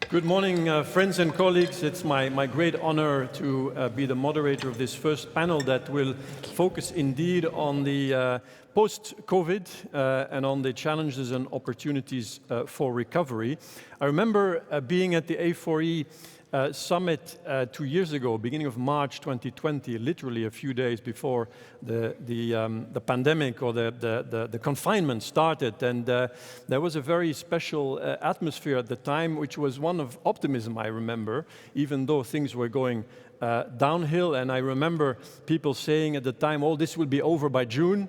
Good morning, friends and colleagues. It's my great honor to be the moderator of this first panel that will focus indeed on the post-COVID and on the challenges and opportunities for recovery. I remember being at the A4E Summit 2 years ago, beginning of March 2020, literally a few days before the pandemic or the confinement started. And there was a very special atmosphere at the time, which was one of optimism, I remember, even though things were going downhill. And I remember people saying at the time, oh, this will be over by June.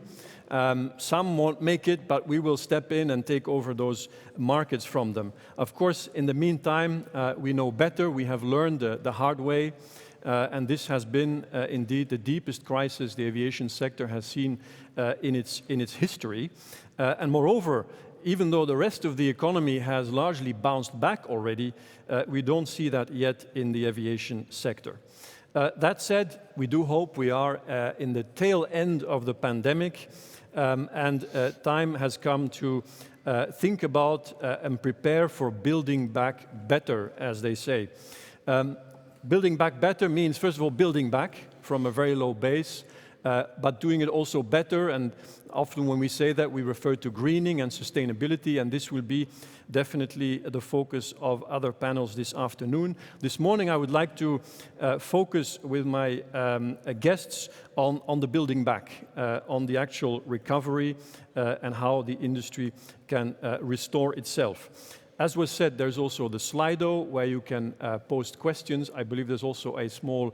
Some won't make it, but we will step in and take over those markets from them. Of course, in the meantime, we know better. We have learned the hard way, and this has been indeed the deepest crisis the aviation sector has seen in its history. And moreover, even though the rest of the economy has largely bounced back already, we don't see that yet in the aviation sector. That said, we do hope we are in the tail end of the pandemic, and time has come to think about and prepare for building back better, as they say. Building back better means, first of all, building back from a very low base, but doing it also better. And often when we say that, we refer to greening and sustainability, and this will be definitely the focus of other panels this afternoon. This morning I would like to focus with my guests on the building back, on the actual recovery and how the industry can restore itself. As was said, there's also the Slido where you can post questions. I believe there's also a small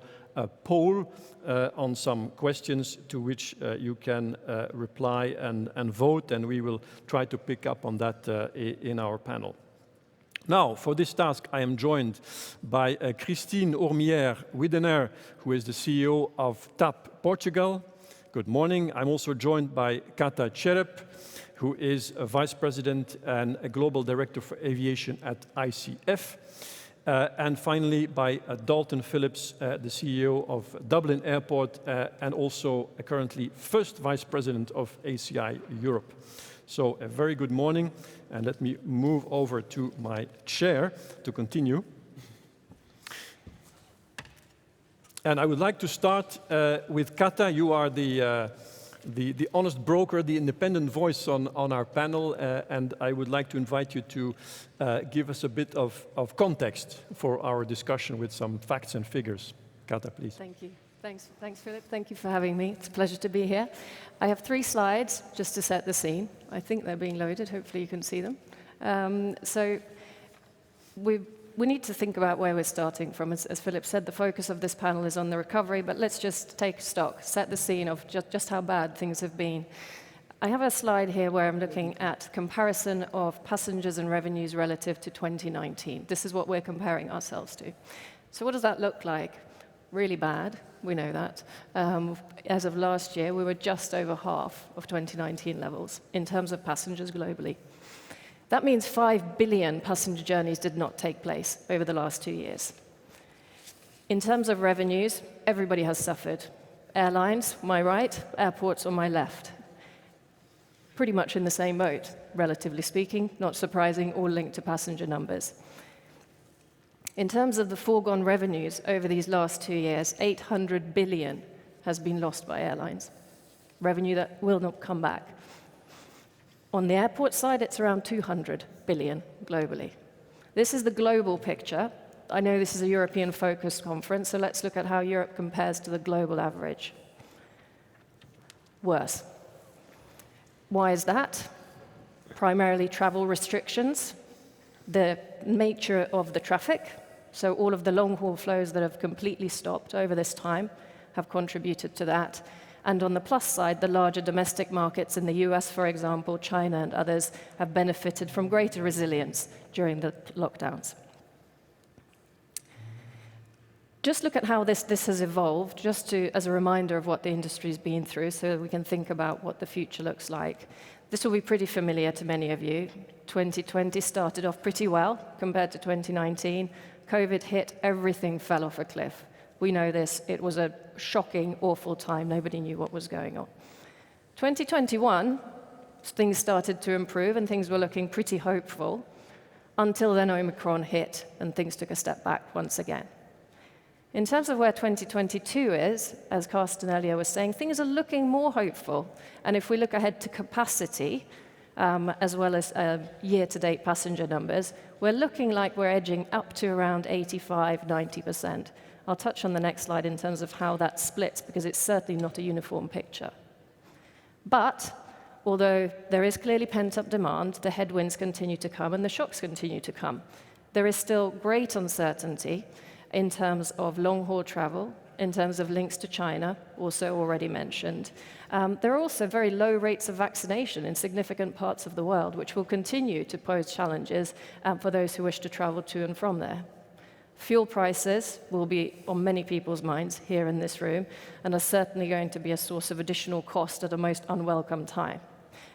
poll on some questions to which you can reply and vote, and we will try to pick up on that in our panel. Now, for this task, I am joined by Christine Ourmières-Widener, who is the CEO of TAP Portugal. Good morning. I'm also joined by Kata, Cserep, who is a Vice President and a Global Director for Aviation at ICF. And finally, by Dalton Phillips, the CEO of Dublin Airport, and also currently First Vice President of ACI Europe. So a very good morning, and let me move over to my chair to continue. And I would like to start with Kata. You are the honest broker, the independent voice on our panel, and I would like to invite you to give us a bit of context for our discussion with some facts and figures. Kata, please. Thank you. Thanks, Filip. Thank you for having me. It's a pleasure to be here. I have 3 slides just to set the scene. I think they're being loaded. Hopefully you can see them. So we need to think about where we're starting from. As Filip said, the focus of this panel is on the recovery, but let's just take stock, set the scene of just how bad things have been. I have a slide here where I'm looking at comparison of passengers and revenues relative to 2019. This is what we're comparing ourselves to. So what does that look like? Really bad, we know that. As of last year, we were just over half of 2019 levels in terms of passengers globally. That means 5 billion passenger journeys did not take place over the last 2 years. In terms of revenues, everybody has suffered. Airlines, my right, airports on my left. Pretty much in the same boat, relatively speaking, not surprising, all linked to passenger numbers. In terms of the foregone revenues over these last 2 years, 800 billion has been lost by airlines. Revenue that will not come back. On the airport side, it's around 200 billion globally. This is the global picture. I know this is a European-focused conference, so let's look at how Europe compares to the global average. Worse. Why is that? Primarily travel restrictions, the nature of the traffic, so all of the long-haul flows that have completely stopped over this time have contributed to that. And on the plus side, the larger domestic markets in the US, for example, China and others, have benefited from greater resilience during the lockdowns. Just look at how this has evolved, just as a reminder of what the industry's been through, so we can think about what the future looks like. This will be pretty familiar to many of you. 2020 started off pretty well compared to 2019. COVID hit, everything fell off a cliff. We know this. It was a shocking, awful time. Nobody knew what was going on. 2021, things started to improve and things were looking pretty hopeful until then Omicron hit and things took a step back once again. In terms of where 2022 is, as Carsten earlier was saying, things are looking more hopeful. And if we look ahead to capacity, as well as year-to-date passenger numbers, we're looking like we're edging up to around 85–90%. I'll touch on the next slide in terms of how that splits, because it's certainly not a uniform picture. But although there is clearly pent-up demand, the headwinds continue to come and the shocks continue to come. There is still great uncertainty in terms of long-haul travel, in terms of links to China, also already mentioned. There are also very low rates of vaccination in significant parts of the world, which will continue to pose challenges for those who wish to travel to and from there. Fuel prices will be on many people's minds here in this room and are certainly going to be a source of additional cost at a most unwelcome time.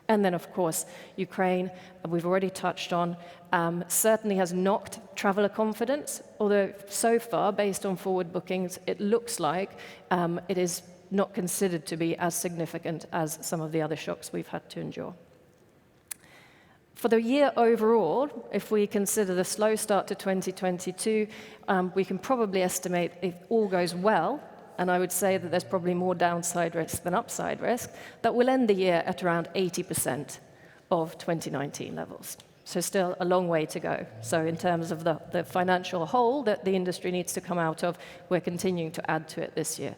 And then, of course, Ukraine, we've already touched on, certainly has knocked traveller confidence, although so far, based on forward bookings, it looks like it is not considered to be as significant as some of the other shocks we've had to endure. For the year overall, if we consider the slow start to 2022, we can probably estimate, if all goes well, and I would say that there's probably more downside risk than upside risk, that we'll end the year at around 80% of 2019 levels. So still a long way to go. So in terms of the financial hole that the industry needs to come out of, we're continuing to add to it this year.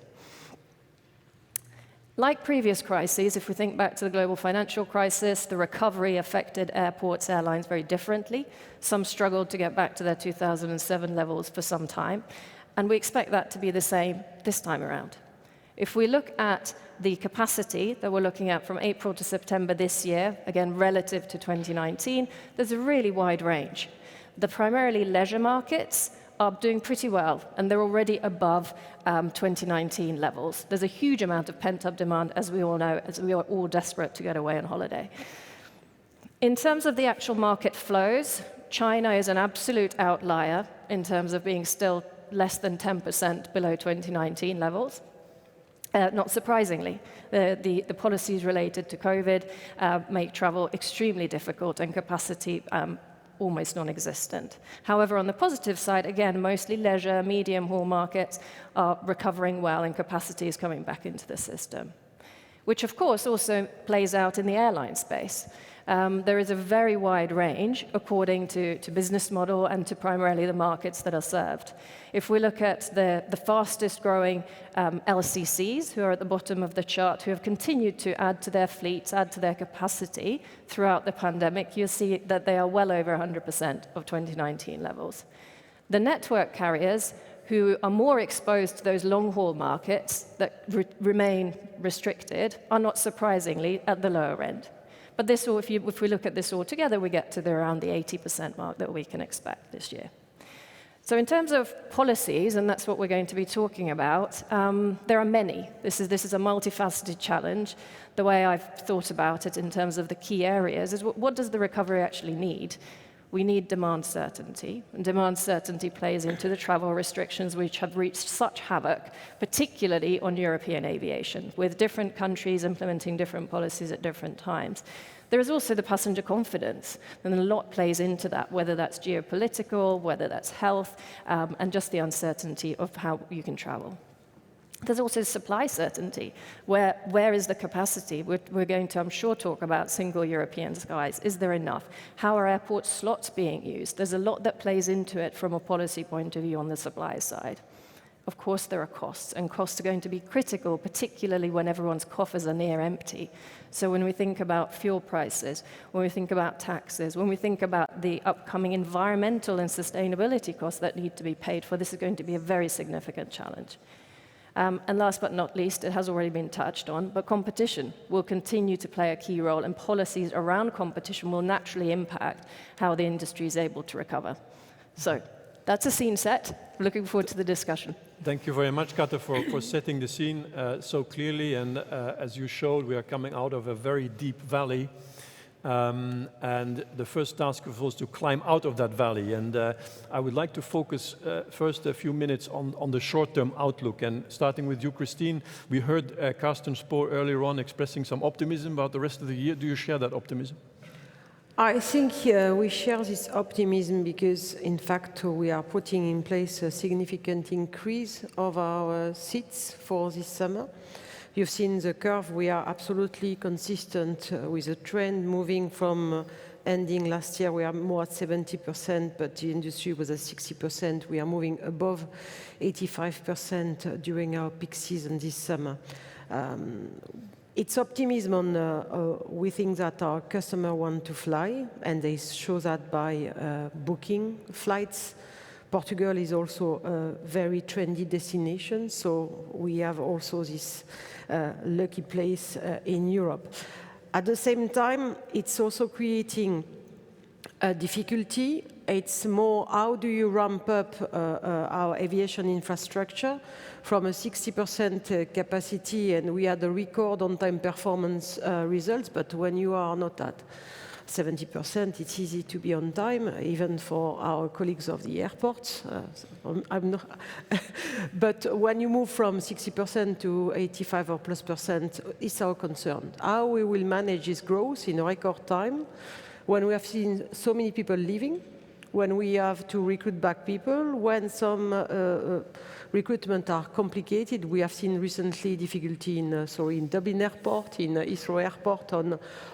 Like previous crises, if we think back to the global financial crisis, the recovery affected airports, airlines very differently. Some struggled to get back to their 2007 levels for some time. And we expect that to be the same this time around. If we look at the capacity that we're looking at from April to September this year, again, relative to 2019, there's a really wide range. The primarily leisure markets are doing pretty well, and they're already above 2019 levels. There's a huge amount of pent-up demand, as we all know, as we are all desperate to get away on holiday. In terms of the actual market flows, China is an absolute outlier in terms of being still less than 10% below 2019 levels. Not surprisingly, the policies related to COVID make travel extremely difficult and capacity almost non-existent. However, on the positive side, again, mostly leisure, medium-haul markets are recovering well and capacity is coming back into the system, which of course also plays out in the airline space. There is a very wide range according to business model and to primarily the markets that are served. If we look at the fastest growing LCCs, who are at the bottom of the chart, who have continued to add to their fleets, add to their capacity throughout the pandemic, you'll see that they are well over 100% of 2019 levels. The network carriers, who are more exposed to those long-haul markets that remain restricted, are not surprisingly at the lower end. But this, if we look at this all together, we get to around the 80% mark that we can expect this year. So in terms of policies, and that's what we're going to be talking about, there are many. This is a multifaceted challenge. The way I've thought about it in terms of the key areas is what does the recovery actually need? We need demand certainty, and demand certainty plays into the travel restrictions which have wreaked such havoc, particularly on European aviation, with different countries implementing different policies at different times. There is also the passenger confidence, and a lot plays into that, whether that's geopolitical, whether that's health, and just the uncertainty of how you can travel. There's also supply certainty. Where is the capacity? We're going to, I'm sure, talk about single European skies. Is there enough? How are airport slots being used? There's a lot that plays into it from a policy point of view on the supply side. Of course, there are costs, and costs are going to be critical, particularly when everyone's coffers are near empty. So when we think about fuel prices, when we think about taxes, when we think about the upcoming environmental and sustainability costs that need to be paid for, this is going to be a very significant challenge. And last but not least, it has already been touched on, but competition will continue to play a key role, and policies around competition will naturally impact how the industry is able to recover. So that's a scene set. Looking forward to the discussion. Thank you very much, Kata, for setting the scene so clearly. And as you showed, we are coming out of a very deep valley. And the first task was to climb out of that valley. And I would like to focus first a few minutes on the short-term outlook. And starting with you, Christine, we heard Carsten Spohr earlier on expressing some optimism about the rest of the year. Do you share that optimism? I think we share this optimism because, in fact, we are putting in place a significant increase of our seats for this summer. You've seen the curve. We are absolutely consistent with the trend moving from ending last year. We are more at 70%, but the industry was at 60%. We are moving above 85% during our peak season this summer. It's optimism on we think that our customers want to fly, and they show that by booking flights. Portugal is also a very trendy destination, so we have also this lucky place in Europe. At the same time, it's also creating a difficulty. It's more how do you ramp up our aviation infrastructure from a 60% capacity, and we had a record on-time performance results, but when you are not at 70%, it's easy to be on time, even for our colleagues of the airports. I'm not but when you move from 60% to 85 or plus %, it's our concern. How we will manage this growth in a record time when we have seen so many people leaving, when we have to recruit back people, when some recruitment are complicated. We have seen recently difficulty in Dublin Airport, in Heathrow Airport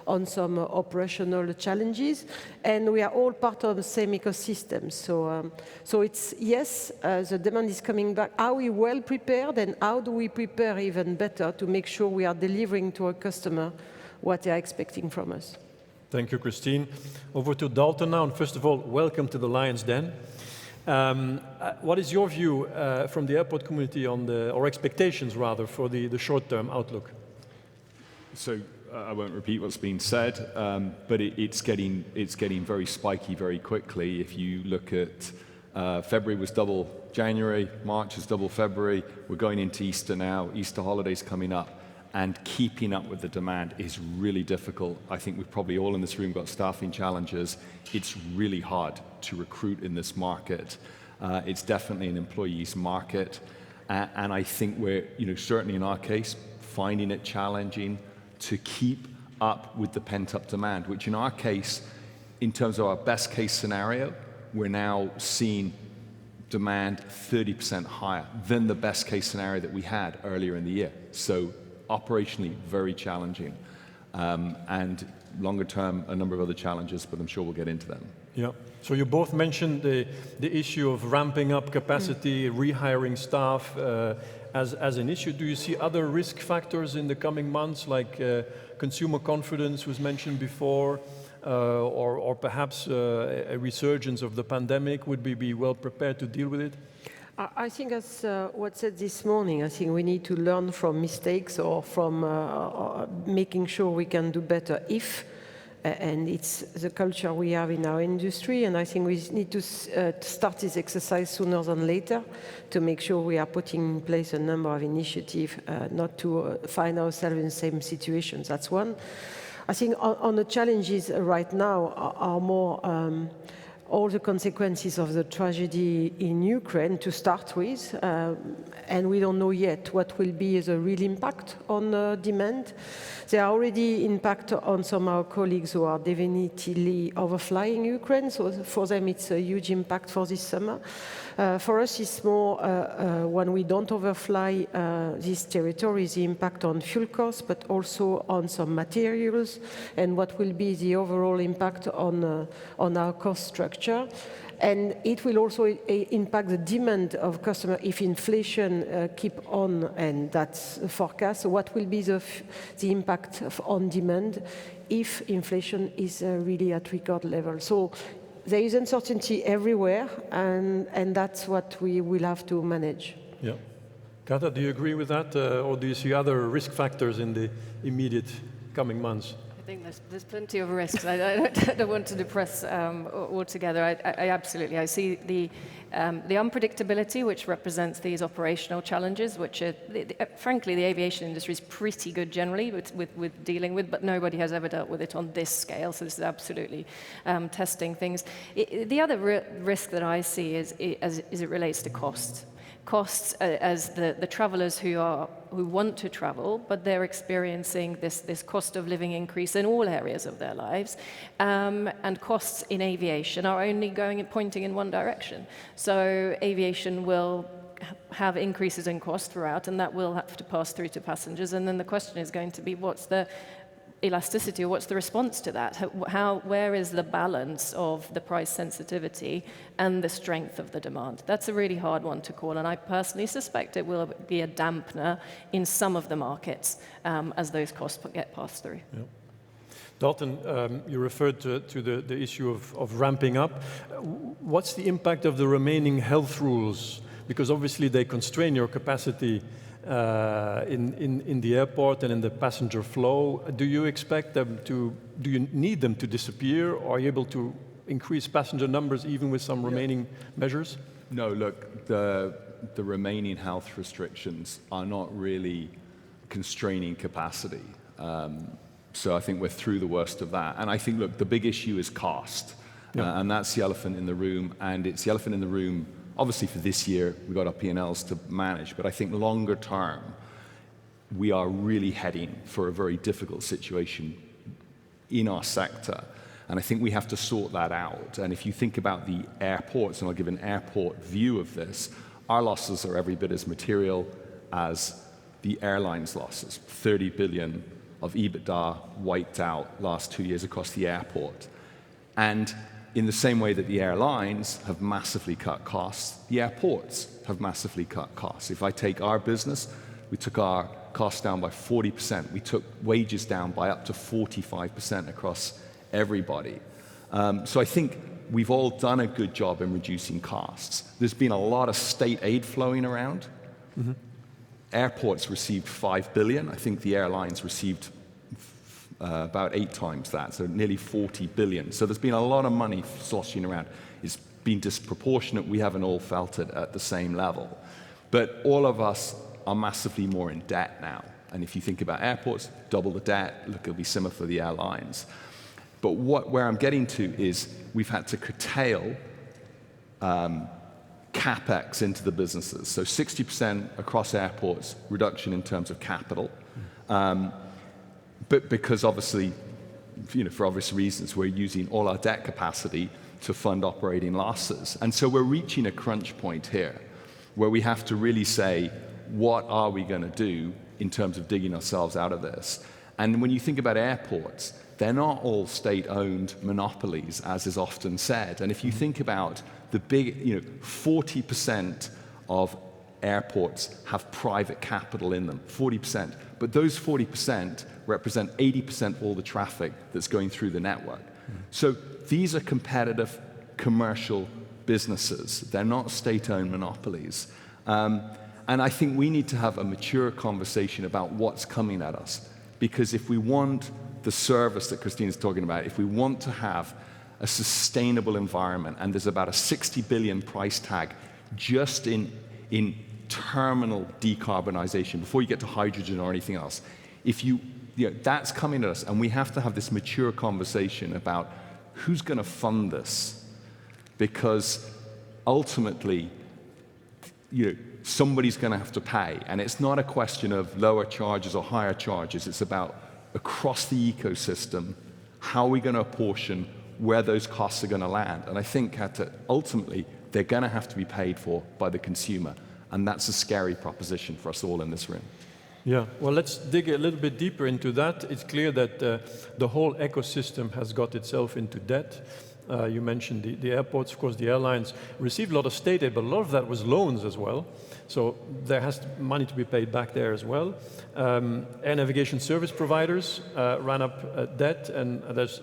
on some operational challenges, and we are all part of the same ecosystem. So it's, yes, the demand is coming back. Are we well prepared, and how do we prepare even better to make sure we are delivering to our customer what they are expecting from us? Thank you, Christine. Over to Dalton now. And first of all, welcome to the Lion's Den. What is your view from the airport community on or expectations rather, for the short-term outlook? So I won't repeat what's been said, but it's getting very spiky very quickly. If you look at February was double January, March is double February. We're going into Easter now. Easter holidays coming up. And keeping up with the demand is really difficult. I think we've probably all in this room got staffing challenges. It's really hard to recruit in this market. It's definitely an employees market. And I think we're, certainly in our case, finding it challenging to keep up with the pent-up demand, which in our case, in terms of our best case scenario, we're now seeing demand 30% higher than the best case scenario that we had earlier in the year. So operationally very challenging, and longer term a number of other challenges, but I'm sure we'll get into them. Yeah. So you both mentioned the issue of ramping up capacity, rehiring staff as an issue. Do you see other risk factors in the coming months, like consumer confidence was mentioned before, or perhaps a resurgence of the pandemic? Would we be well prepared to deal with it? I think, as what said this morning, I think we need to learn from mistakes or from making sure we can do better and it's the culture we have in our industry, and I think we need to start this exercise sooner than later to make sure we are putting in place a number of initiatives not to find ourselves in the same situations. That's one. I think on the challenges right now are more all the consequences of the tragedy in Ukraine to start with, and we don't know yet what will be the real impact on demand. There are already impact on some of our colleagues who are definitely overflying Ukraine, so for them it's a huge impact for this summer. For us it's more when we don't overfly these territories, the impact on fuel costs, but also on some materials, and what will be the overall impact on our cost structure. And it will also impact the demand of customers if inflation keep on, and that's the forecast. So what will be the impact on demand if inflation is really at record level? So there is uncertainty everywhere, and that's what we will have to manage. Yeah. Kata, do you agree with that, or do you see other risk factors in the immediate coming months? I think there's plenty of risks. I don't want to depress altogether. I absolutely. I see the unpredictability, which represents these operational challenges, which are, frankly, the aviation industry is pretty good generally with dealing with, but nobody has ever dealt with it on this scale. So this is absolutely testing things. The other risk that I see is as it relates to cost. costs as the travelers who want to travel, but they're experiencing this cost of living increase in all areas of their lives, and costs in aviation are only pointing in one direction. So aviation will have increases in cost throughout, and that will have to pass through to passengers. And then the question is going to be, what's the elasticity, or what's the response to that? Where is the balance of the price sensitivity and the strength of the demand? That's a really hard one to call, and I personally suspect it will be a dampener in some of the markets as those costs get passed through. Yeah. Dalton, you referred to the issue of ramping up. What's the impact of the remaining health rules? Because obviously they constrain your capacity in the airport and in the passenger flow. Do you expect them to, do you need them to disappear, or are you able to increase passenger numbers even with some remaining measures? No, look, the remaining health restrictions are not really constraining capacity. So I think we're through the worst of that. And I think, look, the big issue is cost. Yeah. And that's the elephant in the room. And it's the elephant in the room. Obviously, for this year, we've got our P&Ls to manage, but I think longer term, we are really heading for a very difficult situation in our sector, and I think we have to sort that out. And if you think about the airports, and I'll give an airport view of this, our losses are every bit as material as the airlines' losses. 30 billion of EBITDA wiped out last 2 years across the airport. And in the same way that the airlines have massively cut costs, the airports have massively cut costs. If I take our business, we took our costs down by 40%. We took wages down by up to 45% across everybody. So I think we've all done a good job in reducing costs. There's been a lot of state aid flowing around. Mm-hmm. Airports received 5 billion. I think the airlines received about 8 times that, so nearly 40 billion. So there's been a lot of money sloshing around. It's been disproportionate. We haven't all felt it at the same level. But all of us are massively more in debt now. And if you think about airports, double the debt. Look, it'll be similar for the airlines. But where I'm getting to is we've had to curtail CapEx into the businesses. So 60% across airports, reduction in terms of capital. But because obviously, for obvious reasons, we're using all our debt capacity to fund operating losses. And so we're reaching a crunch point here where we have to really say, what are we going to do in terms of digging ourselves out of this? And when you think about airports, they're not all state-owned monopolies, as is often said. And if you think about the big, 40% of airports have private capital in them, 40%. But those 40% represent 80% of all the traffic that's going through the network. So these are competitive commercial businesses. They're not state-owned monopolies. And I think we need to have a mature conversation about what's coming at us. Because if we want the service that Christine's talking about, if we want to have a sustainable environment, and there's about a 60 billion price tag just in terminal decarbonization, before you get to hydrogen or anything else, that's coming at us, and we have to have this mature conversation about who's going to fund this, because ultimately, somebody's going to have to pay, and it's not a question of lower charges or higher charges. It's about across the ecosystem, how are we going to apportion where those costs are going to land? And I think ultimately they're going to have to be paid for by the consumer, and that's a scary proposition for us all in this room. Yeah, well, let's dig a little bit deeper into that. It's clear that the whole ecosystem has got itself into debt. You mentioned the airports, of course, the airlines received a lot of state aid, but a lot of that was loans as well. So there has money to be paid back there as well. Air navigation service providers ran up debt, and there's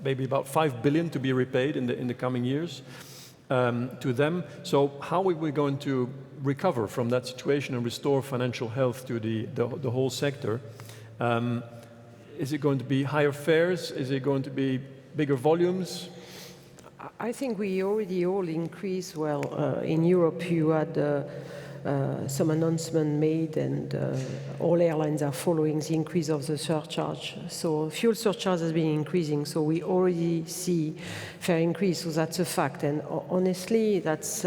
maybe about 5 billion to be repaid in the coming years to them. So how are we going to recover from that situation and restore financial health to the whole sector? Is it going to be higher fares? Is it going to be bigger volumes? I think we already all increased. Well, in Europe, you had some announcement made, and all airlines are following the increase of the surcharge. So fuel surcharge has been increasing, so we already see fare increase, so that's a fact. And honestly, that's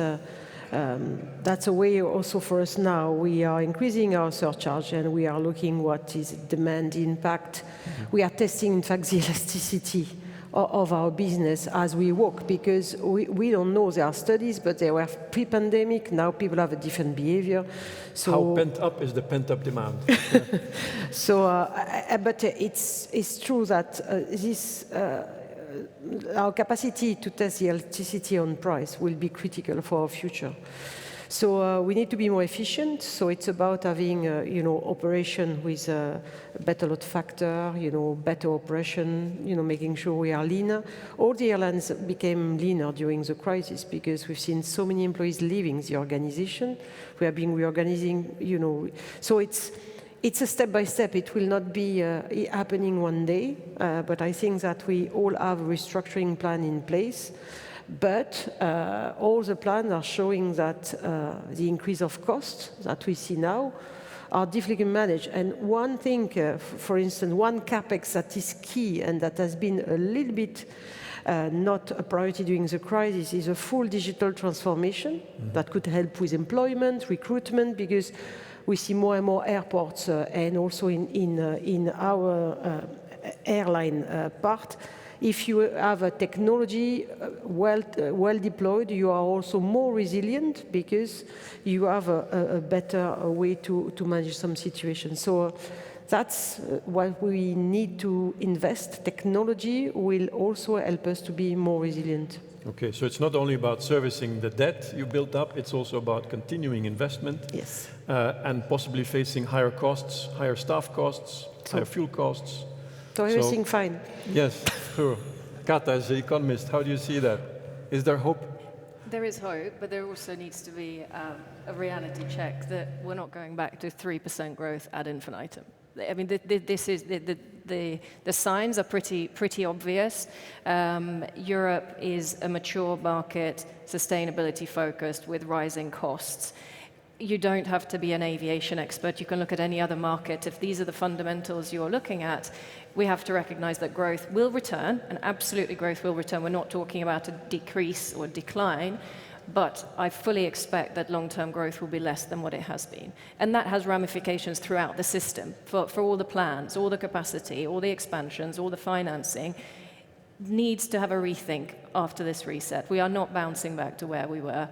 That's a way also for us now. We are increasing our surcharge and we are looking what is demand impact. We are testing, in fact, the elasticity of our business as we walk, because we don't know. There are studies, but they were pre-pandemic. Now people have a different behavior. So how pent up is the pent up demand? But it's true that our capacity to test the elasticity on price will be critical for our future. So we need to be more efficient. So it's about having, operation with a better load factor, better operation, making sure we are leaner. All the airlines became leaner during the crisis because we've seen so many employees leaving the organization. We are being reorganizing, so it's a step by step. It will not be happening one day, but I think that we all have a restructuring plan in place. But all the plans are showing that the increase of costs that we see now are difficult to manage. And one thing, for instance, one capex that is key and that has been a little bit not a priority during the crisis is a full digital transformation that could help with employment, recruitment, because we see more and more airports and also in our airline part. If you have a technology well deployed, you are also more resilient because you have a better way to manage some situations. So that's what we need to invest. Technology will also help us to be more resilient. Okay, so it's not only about servicing the debt you built up, it's also about continuing investment. Yes. And possibly facing higher costs, higher staff costs, higher fuel costs. So everything fine? Yes, sure. Kata, as an economist, how do you see that? Is there hope? There is hope, but there also needs to be a reality check that we're not going back to 3% growth ad infinitum. I mean, this is the signs are pretty obvious. Europe is a mature market, sustainability focused with rising costs. You don't have to be an aviation expert. You can look at any other market. If these are the fundamentals you're looking at, we have to recognize that growth will return, and absolutely growth will return. We're not talking about a decrease or decline, but I fully expect that long-term growth will be less than what it has been. And that has ramifications throughout the system for all the plans, all the capacity, all the expansions, all the financing. Needs to have a rethink after this reset. We are not bouncing back to where we were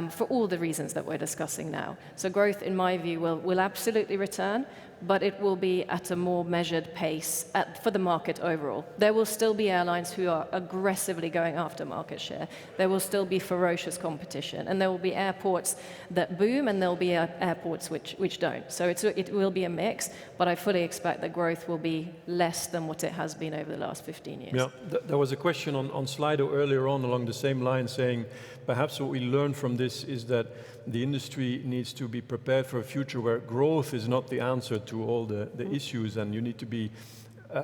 for all the reasons that we're discussing now. So growth, in my view, will absolutely return, but it will be at a more measured pace for the market overall. There will still be airlines who are aggressively going after market share. There will still be ferocious competition, and there will be airports that boom, and there will be airports which don't. So it will be a mix, but I fully expect that growth will be less than what it has been over the last 15 years. Yeah, there was a question on Slido earlier on along the same line saying perhaps what we learned from this is that the industry needs to be prepared for a future where growth is not the answer to all the issues, and you need to be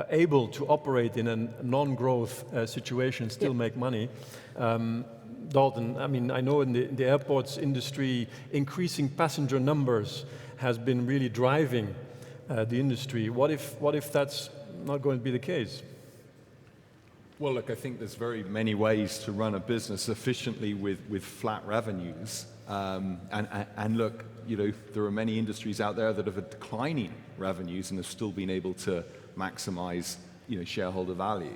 able to operate in a non-growth situation, still make money. Dalton, I mean, I know in the airports industry, increasing passenger numbers has been really driving the industry. What if that's not going to be the case? Well, look, I think there's very many ways to run a business efficiently with flat revenues. And look, there are many industries out there that have declining revenues and have still been able to maximize, shareholder value.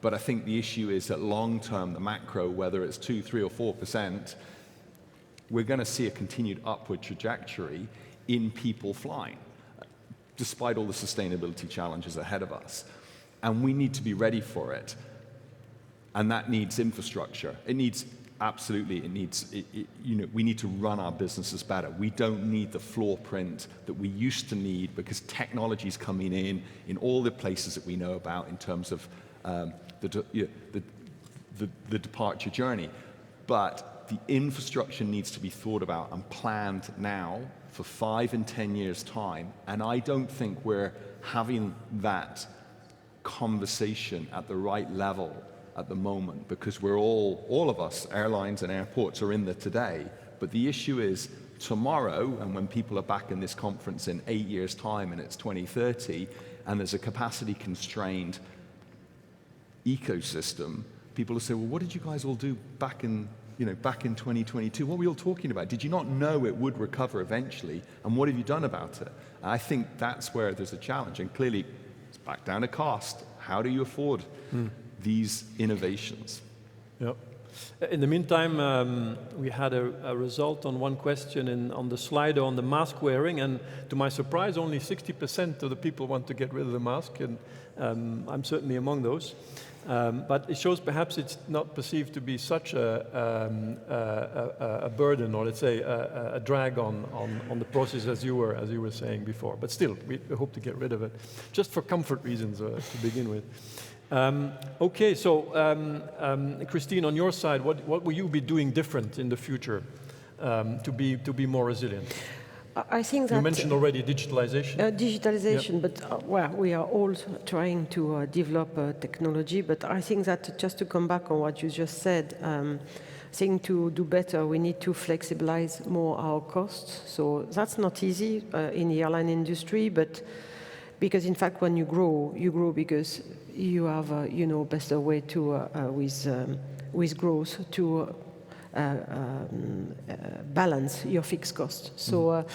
But I think the issue is that long term, the macro, whether it's 2%, 3%, or 4%, we're going to see a continued upward trajectory in people flying, despite all the sustainability challenges ahead of us. And we need to be ready for it. And that needs infrastructure. We need to run our businesses better. We don't need the floor print that we used to need because technology is coming in all the places that we know about in terms of the departure journey. But the infrastructure needs to be thought about and planned now for 5 and 10 years' time. And I don't think we're having that conversation at the right level at the moment, because we're all of us, airlines and airports, are in there today. But the issue is tomorrow, and when people are back in this conference in 8 years' time and it's 2030, and there's a capacity-constrained ecosystem, people will say, well, what did you guys all do back in back in 2022, what were you all talking about? Did you not know it would recover eventually? And what have you done about it? I think that's where there's a challenge. And clearly, it's back down to cost. How do you afford these innovations? Yep. In the meantime, we had a result on one question on the slide on the mask wearing, and to my surprise, only 60% of the people want to get rid of the mask, and I'm certainly among those. But it shows perhaps it's not perceived to be such a burden, or let's say a drag on the process as you were saying before. But still, we hope to get rid of it, just for comfort reasons to begin with. Okay, so Christine, on your side, what will you be doing different in the future to be more resilient? I think that you mentioned already digitalization. Digitalization, Yep. but we are all trying to develop technology. But I think that just to come back on what you just said, I think to do better, we need to flexibilize more our costs. So that's not easy in the airline industry, but because in fact, when you grow because you have better way to with growth to balance your fixed cost. So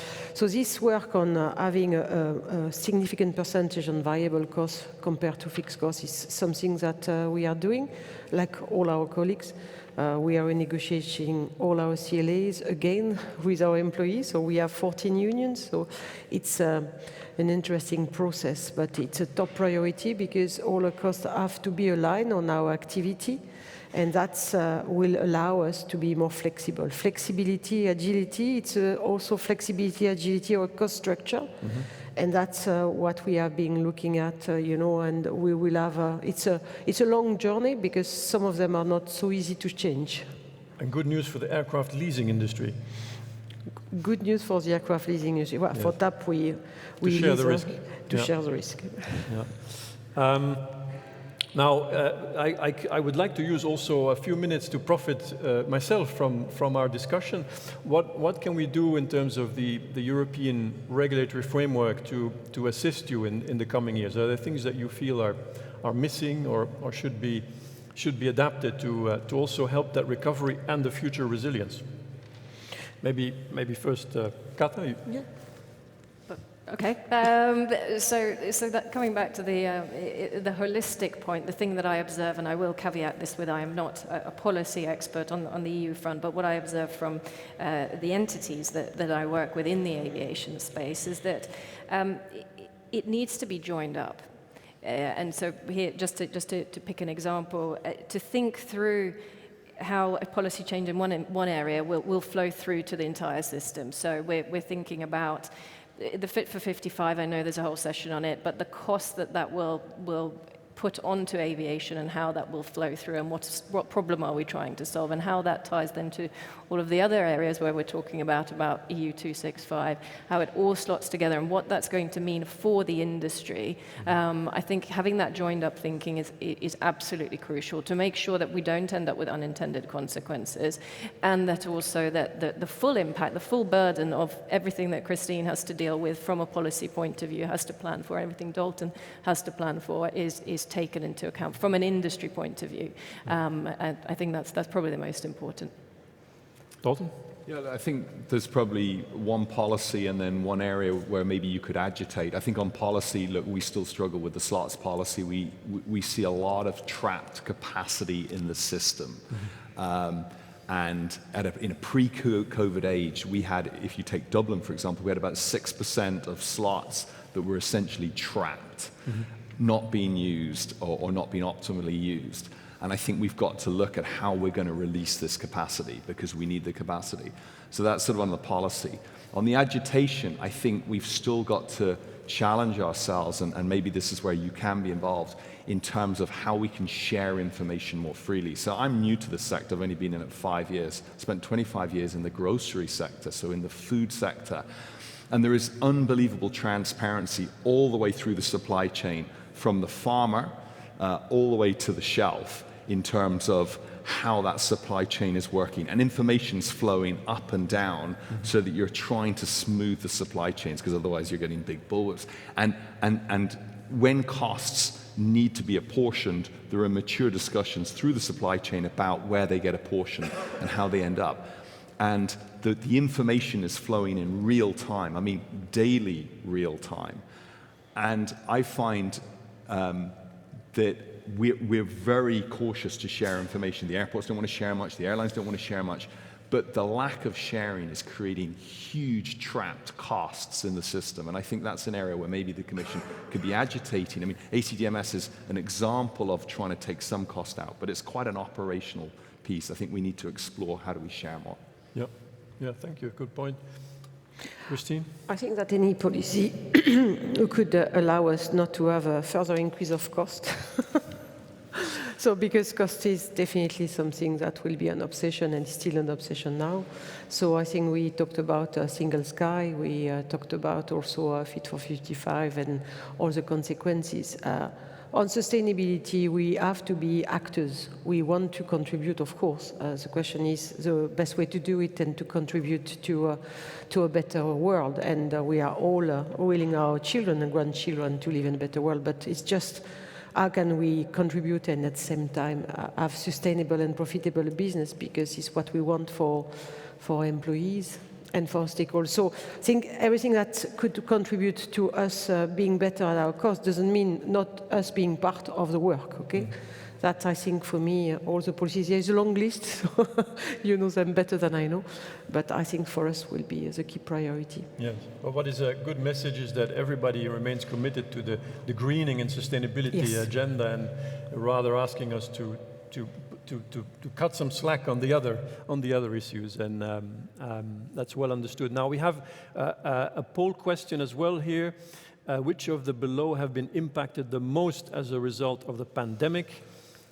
this work on having a significant percentage on variable costs compared to fixed costs is something that we are doing, like all our colleagues. We are negotiating all our CLAs again with our employees. So we have 14 unions. So it's an interesting process, but it's a top priority because all the costs have to be aligned on our activity. And that will allow us to be more flexible. Flexibility, agility, it's also flexibility, agility, or cost structure. Mm-hmm. And that's what we have been looking at, and we will have, it's a long journey because some of them are not so easy to change. And good news for the aircraft leasing industry. Good news for the aircraft leasing industry. Well, yes. For TAP, we share the risk. Share the risk. Yeah. Now, I would like to use also a few minutes to profit myself from our discussion. What can we do in terms of the European regulatory framework to assist you in the coming years? Are there things that you feel are missing or should be adapted to also help that recovery and the future resilience? Maybe first, Kata. Yeah. Okay, so that coming back to the holistic point, the thing that I observe, and I will caveat this with I am not a policy expert on the EU front, but what I observe from the entities that I work with in the aviation space is that it needs to be joined up. And so here, just to pick an example, to think through how a policy change in one area will flow through to the entire system. So we're thinking about the Fit for 55, I know there's a whole session on it, but the cost that will put onto aviation and how that will flow through and what problem are we trying to solve and how that ties then to all of the other areas where we're talking about EU 265, how it all slots together and what that's going to mean for the industry. I think having that joined up thinking is absolutely crucial to make sure that we don't end up with unintended consequences and that also that the full impact, the full burden of everything that Christine has to deal with from a policy point of view, has to plan for, everything Dalton has to plan for is taken into account from an industry point of view. And I think that's probably the most important. Dalton? Yeah, I think there's probably one policy and then one area where maybe you could agitate. I think on policy, look, we still struggle with the slots policy. We see a lot of trapped capacity in the system. Mm-hmm. And in a pre-COVID age, we had, if you take Dublin, for example, we had about 6% of slots that were essentially trapped. Mm-hmm. Not being used or not being optimally used. And I think we've got to look at how we're going to release this capacity because we need the capacity. So that's sort of on the policy. On the agitation, I think we've still got to challenge ourselves, and maybe this is where you can be involved, in terms of how we can share information more freely. So I'm new to this sector. I've only been in it 5 years. Spent 25 years in the grocery sector, so in the food sector. And there is unbelievable transparency all the way through the supply chain, from the farmer all the way to the shelf in terms of how that supply chain is working. And information's flowing up and down so that you're trying to smooth the supply chains because otherwise you're getting big bullwhips. And when costs need to be apportioned. There are mature discussions through the supply chain about where they get apportioned and how they end up. And the information is flowing in real time, I mean daily real time. And I find that we're very cautious to share information. The airports don't want to share much, the airlines don't want to share much, but the lack of sharing is creating huge trapped costs in the system. And I think that's an area where maybe the Commission could be agitating. I mean, ACDMS is an example of trying to take some cost out, but it's quite an operational piece. I think we need to explore how do we share more. Yeah, thank you. Good point. Christine? I think that any policy could allow us not to have a further increase of cost. So because cost is definitely something that will be an obsession and still an obsession now. So I think we talked about single sky, we talked about also Fit for 55 and all the consequences. On sustainability, we have to be actors. We want to contribute, of course. The question is the best way to do it and to contribute to a better world. And we are all willing our children and grandchildren to live in a better world. But it's just how can we contribute and at the same time have sustainable and profitable business, because it's what we want for employees and for stakeholders. So I think everything that could contribute to us being better at our cost doesn't mean not us being part of the work, okay? That, I think, for me, all the policies, there is a long list, so you know them better than I know, but I think for us will be the key priority. Yes. Well, what is a good message is that everybody remains committed to the greening and sustainability agenda, and rather asking us to cut some slack on the other issues, and that's well understood. Now we have a poll question as well here. Which of the below have been impacted the most as a result of the pandemic?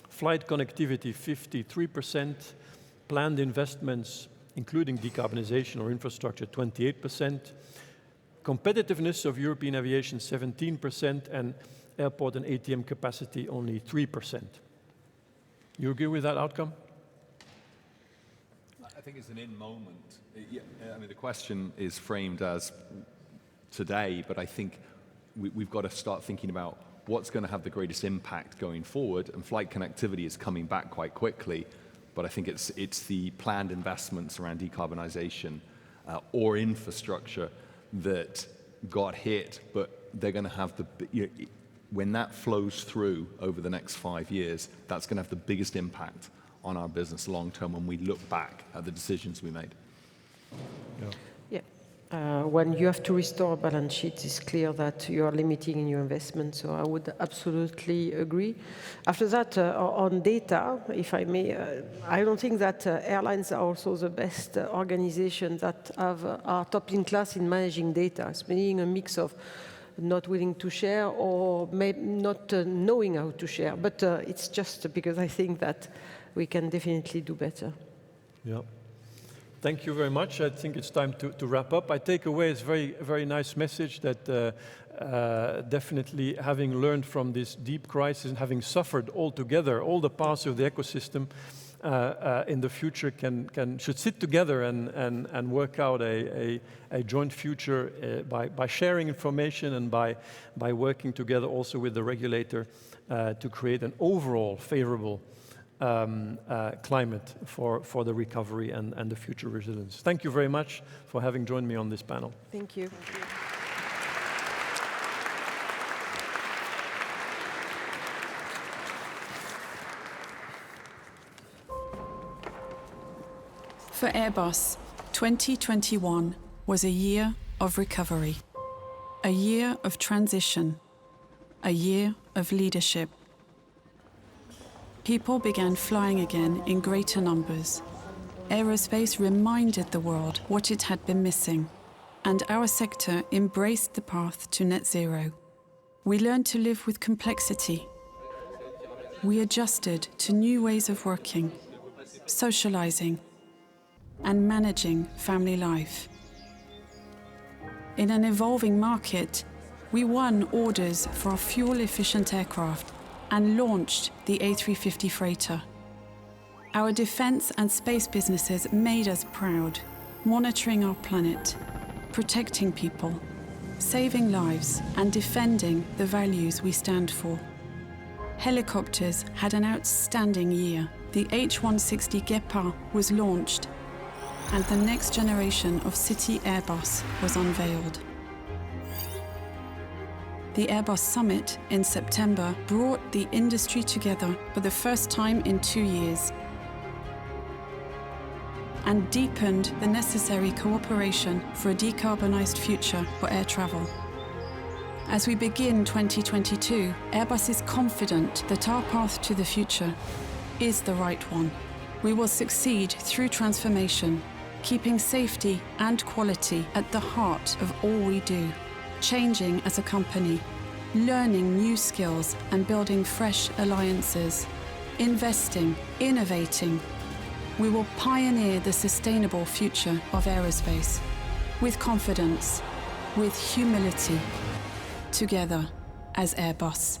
Flight connectivity, 53%. Planned investments, including decarbonization or infrastructure, 28%. Competitiveness of European aviation, 17%. And airport and ATM capacity, only 3%. You agree with that outcome? I think it's an in-moment. I mean, the question is framed as today, but I think we've got to start thinking about what's going to have the greatest impact going forward, and flight connectivity is coming back quite quickly, but I think it's the planned investments around decarbonization or infrastructure that got hit, but they're going to have when that flows through over the next 5 years, that's going to have the biggest impact on our business long term when we look back at the decisions we made. When you have to restore a balance sheet, it's clear that you are limiting in your investment, so I would absolutely agree. After that, on data, if I may, I don't think that airlines are also the best organization that are top in class in managing data. It's being a mix of not willing to share or not knowing how to share, but it's just because I think that we can definitely do better. Yeah. Thank you very much. I think it's time to wrap up. I take away this very nice message that definitely having learned from this deep crisis and having suffered all together, all the parts of the ecosystem in the future should sit together and work out a joint future by sharing information and by working together also with the regulator to create an overall favorable climate for the recovery and the future resilience. Thank you very much for having joined me on this panel. Thank you. For Airbus, 2021 was a year of recovery, a year of transition, a year of leadership. People began flying again in greater numbers. Aerospace reminded the world what it had been missing, and our sector embraced the path to net zero. We learned to live with complexity. We adjusted to new ways of working, socializing, and managing family life. In an evolving market, we won orders for our fuel-efficient aircraft and launched the A350 freighter. Our defense and space businesses made us proud, monitoring our planet, protecting people, saving lives, and defending the values we stand for. Helicopters had an outstanding year. The H160 Gepard was launched, and the next generation of City Airbus was unveiled. The Airbus Summit in September brought the industry together for the first time in 2 years and deepened the necessary cooperation for a decarbonised future for air travel. As we begin 2022, Airbus is confident that our path to the future is the right one. We will succeed through transformation, keeping safety and quality at the heart of all we do, changing as a company, learning new skills and building fresh alliances, investing, innovating. We will pioneer the sustainable future of aerospace with confidence, with humility, together as Airbus.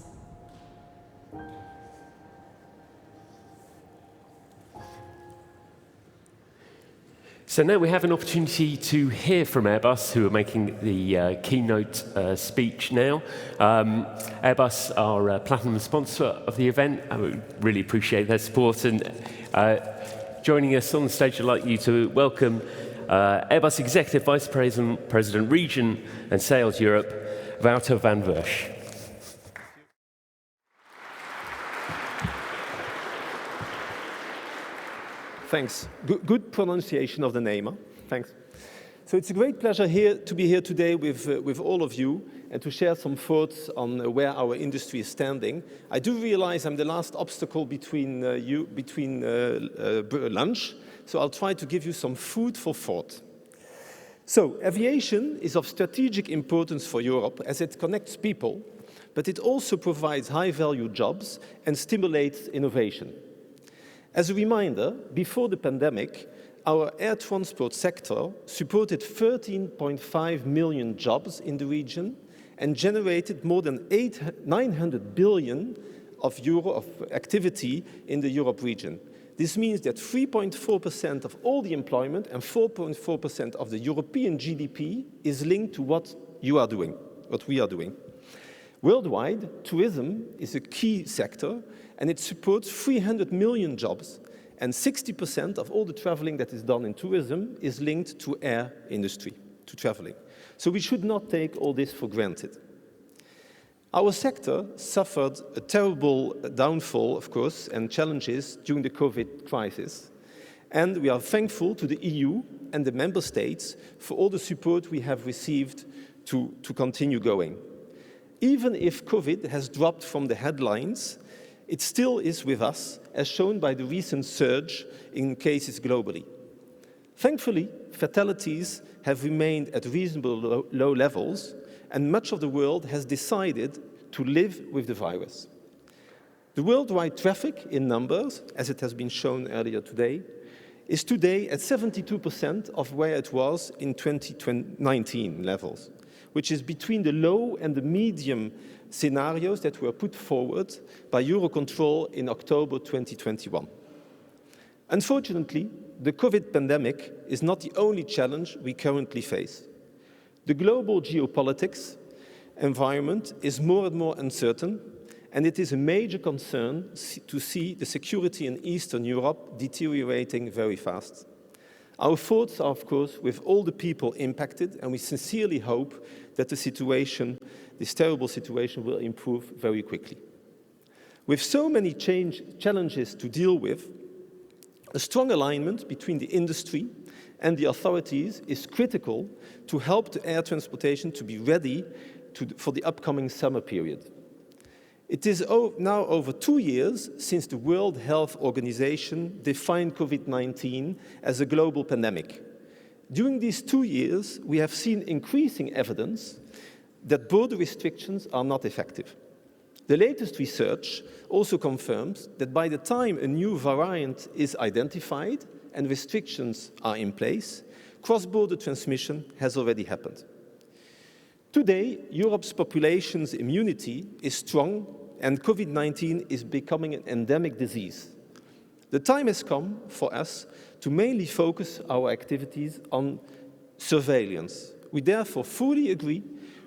So now we have an opportunity to hear from Airbus, who are making the keynote speech now. Airbus are a platinum sponsor of the event. I would really appreciate their support. And joining us on the stage, I'd like you to welcome Airbus Executive Vice President Region and Sales Europe, Wouter van Wersch. Thanks. Good pronunciation of the name. Huh? Thanks. So it's a great pleasure to be here today with all of you and to share some thoughts on where our industry is standing. I do realize I'm the last obstacle between lunch, so I'll try to give you some food for thought. So aviation is of strategic importance for Europe as it connects people, but it also provides high-value jobs and stimulates innovation. As a reminder, before the pandemic, our air transport sector supported 13.5 million jobs in the region and generated more than 900 billion euro of activity in the Europe region. This means that 3.4% of all the employment and 4.4% of the European GDP is linked to what you are doing, what we are doing. Worldwide, tourism is a key sector, and it supports 300 million jobs, and 60% of all the traveling that is done in tourism is linked to air industry, to traveling. So we should not take all this for granted. Our sector suffered a terrible downfall, of course, and challenges during the COVID crisis. And we are thankful to the EU and the member states for all the support we have received to continue going. Even if COVID has dropped from the headlines, it still is with us, as shown by the recent surge in cases globally. Thankfully, fatalities have remained at reasonably low levels, and much of the world has decided to live with the virus. The worldwide traffic in numbers, as it has been shown earlier today, is today at 72% of where it was in 2019 levels, which is between the low and the medium scenarios that were put forward by Eurocontrol in October 2021. Unfortunately, the COVID pandemic is not the only challenge we currently face. The global geopolitics environment is more and more uncertain, and it is a major concern to see the security in Eastern Europe deteriorating very fast. Our thoughts are, of course, with all the people impacted, and we sincerely hope that the situation, this terrible situation, will improve very quickly. With so many challenges to deal with, a strong alignment between the industry and the authorities is critical to help the air transportation to be ready for the upcoming summer period. It is now over 2 years since the World Health Organization defined COVID-19 as a global pandemic. During these 2 years, we have seen increasing evidence that border restrictions are not effective. The latest research also confirms that by the time a new variant is identified and restrictions are in place, cross-border transmission has already happened. Today, Europe's population's immunity is strong and COVID-19 is becoming an endemic disease. The time has come for us to mainly focus our activities on surveillance. We therefore fully agree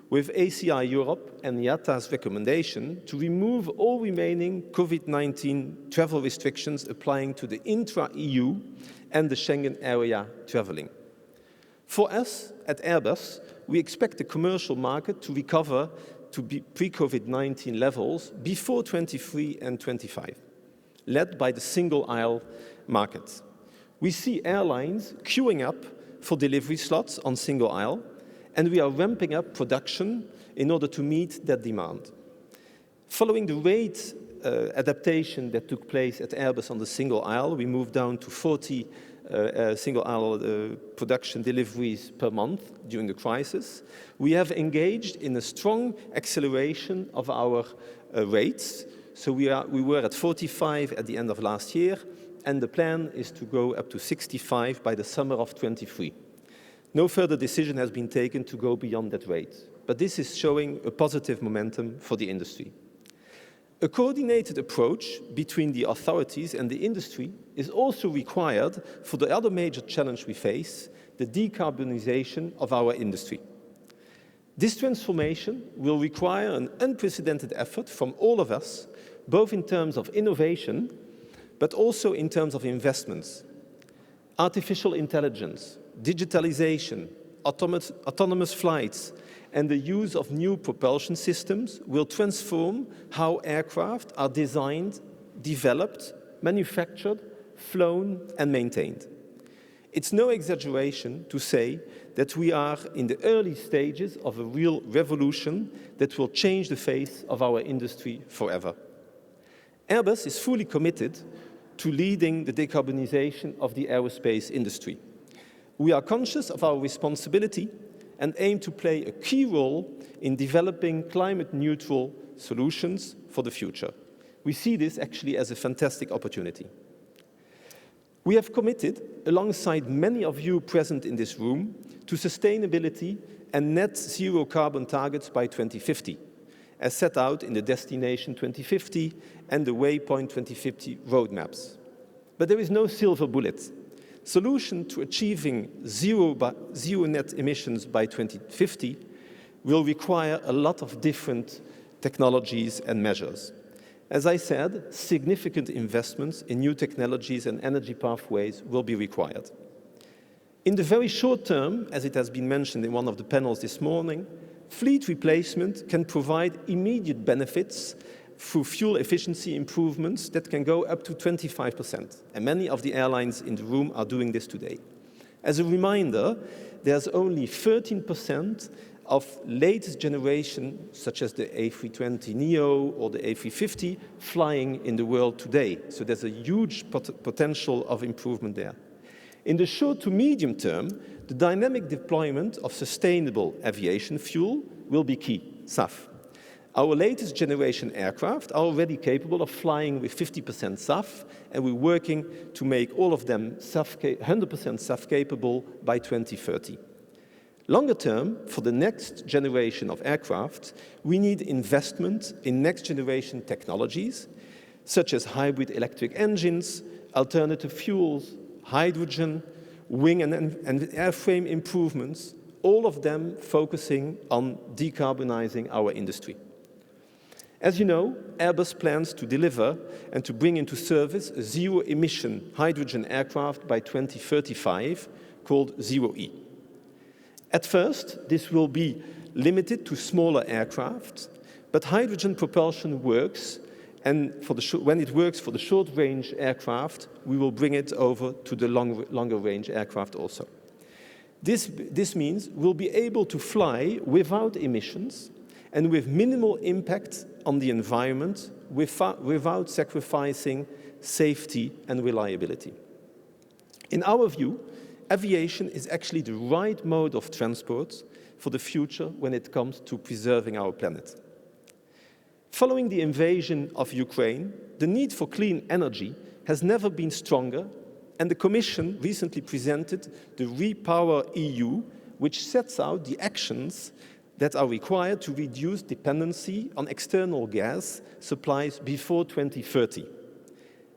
with ACI Europe and IATA's recommendation to remove all remaining COVID-19 travel restrictions applying to the intra-EU and the Schengen area traveling. For us, at Airbus, we expect the commercial market to recover to pre-COVID-19 levels before 23 and 25, led by the single-aisle market. We see airlines queuing up for delivery slots on single-aisle, and we are ramping up production in order to meet that demand. Following the rate adaptation that took place at Airbus on the single aisle, we moved down to 40 single aisle production deliveries per month during the crisis. We have engaged in a strong acceleration of our rates. So we were at 45 at the end of last year, and the plan is to go up to 65 by the summer of 23. No further decision has been taken to go beyond that rate, but this is showing a positive momentum for the industry. A coordinated approach between the authorities and the industry is also required for the other major challenge we face, the decarbonization of our industry. This transformation will require an unprecedented effort from all of us, both in terms of innovation, but also in terms of investments. Artificial intelligence, digitalization, autonomous flights, and the use of new propulsion systems will transform how aircraft are designed, developed, manufactured, flown, and maintained. It's no exaggeration to say that we are in the early stages of a real revolution that will change the face of our industry forever. Airbus is fully committed to leading the decarbonization of the aerospace industry. We are conscious of our responsibility and aim to play a key role in developing climate-neutral solutions for the future. We see this actually as a fantastic opportunity. We have committed, alongside many of you present in this room, to sustainability and net zero carbon targets by 2050, as set out in the Destination 2050 and the Waypoint 2050 roadmaps. But there is no silver bullet. Solution to achieving zero net emissions by 2050 will require a lot of different technologies and measures. As I said, significant investments in new technologies and energy pathways will be required. In the very short term, as it has been mentioned in one of the panels this morning, fleet replacement can provide immediate benefits through fuel efficiency improvements that can go up to 25%. And many of the airlines in the room are doing this today. As a reminder, there's only 13% of latest generation, such as the A320neo or the A350, flying in the world today. So there's a huge potential of improvement there. In the short to medium term, the dynamic deployment of sustainable aviation fuel will be key, SAF. Our latest generation aircraft are already capable of flying with 50% SAF, and we're working to make all of them 100% SAF capable by 2030. Longer term, for the next generation of aircraft, we need investment in next generation technologies, such as hybrid electric engines, alternative fuels, hydrogen, wing and airframe improvements, all of them focusing on decarbonizing our industry. As you know, Airbus plans to deliver and to bring into service a zero-emission hydrogen aircraft by 2035 called ZeroE. At first, this will be limited to smaller aircraft, but hydrogen propulsion works, and when it works for the short-range aircraft, we will bring it over to the longer-range aircraft also. This means we'll be able to fly without emissions and with minimal impact on the environment without sacrificing safety and reliability. In our view, aviation is actually the right mode of transport for the future when it comes to preserving our planet. Following the invasion of Ukraine, the need for clean energy has never been stronger, and the Commission recently presented the REPowerEU, which sets out the actions that are required to reduce dependency on external gas supplies before 2030.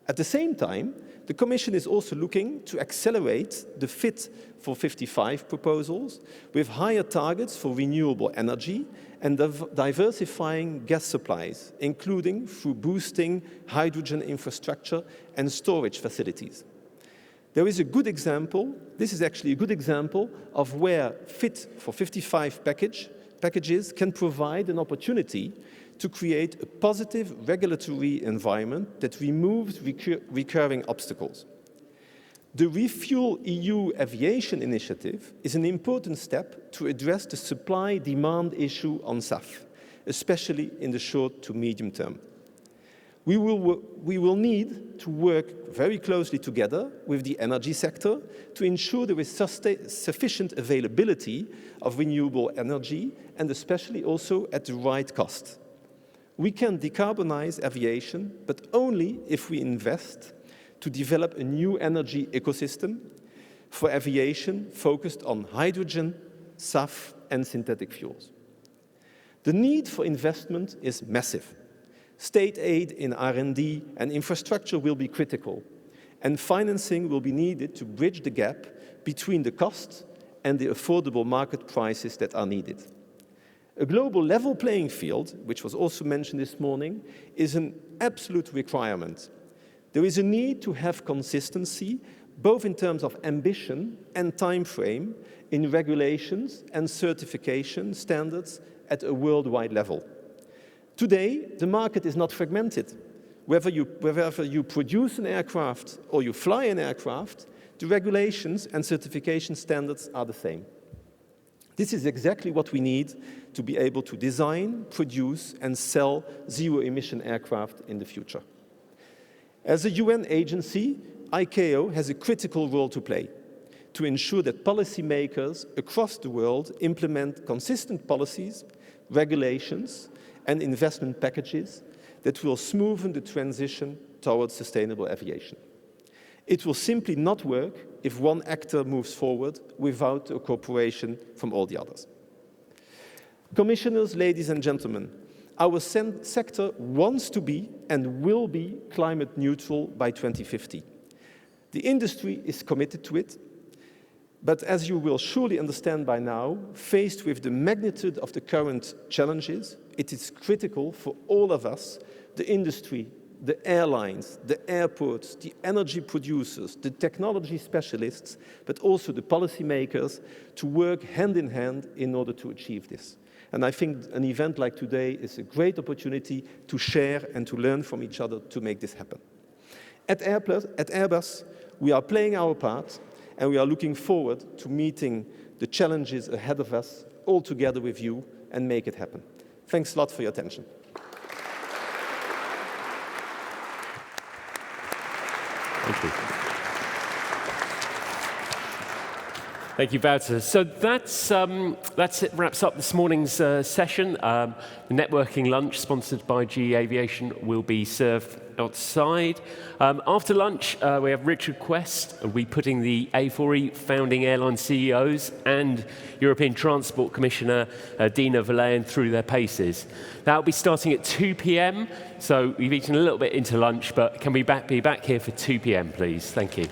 At the same time, the The Commission is also looking to accelerate the Fit for 55 proposals with higher targets for renewable energy and diversifying gas supplies, including through boosting hydrogen infrastructure and storage facilities. There is a good example, this is actually a good example of where Fit for 55 packages can provide an opportunity to create a positive regulatory environment that removes recurring obstacles. The Refuel EU Aviation Initiative is an important step to address the supply-demand issue on SAF, especially in the short to medium term. We will need to work very closely together with the energy sector to ensure there is sufficient availability of renewable energy and especially also at the right cost. We can decarbonize aviation, but only if we invest to develop a new energy ecosystem for aviation focused on hydrogen, SAF, and synthetic fuels. The need for investment is massive. State aid in R&D and infrastructure will be critical, and financing will be needed to bridge the gap between the cost and the affordable market prices that are needed. A global level playing field, which was also mentioned this morning, is an absolute requirement. There is a need to have consistency, both in terms of ambition and time frame, in regulations and certification standards at a worldwide level. Today, the market is not fragmented. Whether you produce an aircraft or you fly an aircraft, the regulations and certification standards are the same. This is exactly what we need to be able to design, produce, and sell zero-emission aircraft in the future. As a UN agency, ICAO has a critical role to play to ensure that policymakers across the world implement consistent policies, regulations, and investment packages that will smoothen the transition towards sustainable aviation. It will simply not work if one actor moves forward without a cooperation from all the others. Commissioners, ladies and gentlemen, our sector wants to be and will be climate neutral by 2050. The industry is committed to it, but as you will surely understand by now, faced with the magnitude of the current challenges, it is critical for all of us, the industry, the airlines, the airports, the energy producers, the technology specialists, but also the policymakers, to work hand in hand in order to achieve this. And I think an event like today is a great opportunity to share and to learn from each other to make this happen. At Airbus, we are playing our part, and we are looking forward to meeting the challenges ahead of us all together with you and make it happen. Thanks a lot for your attention. Thank you. Thank you, Wouter. So that's it. Wraps up this morning's session. The networking lunch, sponsored by GE Aviation, will be served outside. After lunch, we have Richard Quest. We'll be putting the A4E founding airline CEOs and European Transport Commissioner Dina Velayan through their paces. That'll be starting at 2 p.m. So we've eaten a little bit into lunch, but can we be back here for 2 p.m., please? Thank you.